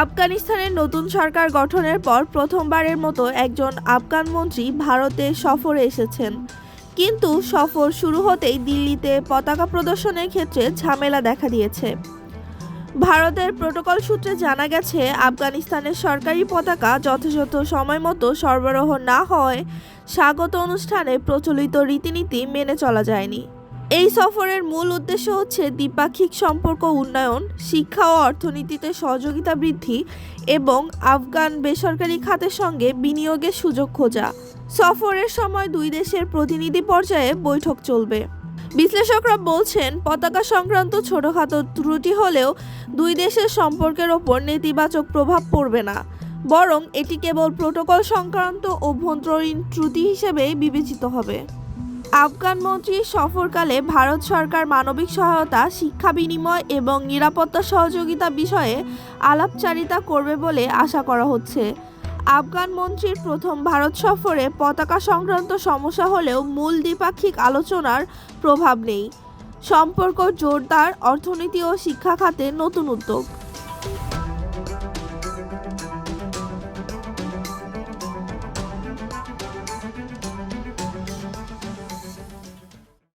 আফগানিস্তানের নতুন সরকার গঠনের পর প্রথমবারের মতো একজন আফগান মন্ত্রী ভারতে সফরে এসেছেন। কিন্তু সফর শুরু হতেই দিল্লিতে পতাকা প্রদর্শনের ক্ষেত্রে ঝামেলা দেখা দিয়েছে। ভারতের প্রোটোকল সূত্রে জানা গেছে, আফগানিস্তানের সরকারি পতাকা যথাযথ সময় মতো সরবরাহ না হওয়ায় স্বাগত অনুষ্ঠানে প্রচলিত রীতিনীতি মেনে চলা যায়নি। এই সফরের মূল উদ্দেশ্য হচ্ছে দ্বিপাক্ষিক সম্পর্ক উন্নয়ন, শিক্ষা ও অর্থনীতিতে সহযোগিতা বৃদ্ধি এবং আফগান বেসরকারি খাতের সঙ্গে বিনিয়োগের সুযোগ খোঁজা। সফরের সময় দুই দেশের প্রতিনিধি পর্যায়ে বৈঠক চলবে। বিশ্লেষকরা বলছেন, পতাকা সংক্রান্ত ছোটখাটো ত্রুটি হলেও দুই দেশের সম্পর্কের ওপর নেতিবাচক প্রভাব পড়বে না, বরং এটি কেবল প্রোটোকল সংক্রান্ত অভ্যন্তরীণ ত্রুটি হিসেবেই বিবেচিত হবে। আফগান মন্ত্রীর সফরকালে ভারত সরকার মানবিক সহায়তা, শিক্ষা বিনিময় এবং নিরাপত্তা সহযোগিতা বিষয়ে আলাপচারিতা করবে বলে আশা করা হচ্ছে। আফগান মন্ত্রীর প্রথম ভারত সফরে পতাকা সংক্রান্ত সমস্যা হলেও মূল দ্বিপাক্ষিক আলোচনার প্রভাব নেই। সম্পর্ক জোরদার, অর্থনীতি ও শিক্ষা খাতে নতুন উদ্যোগ।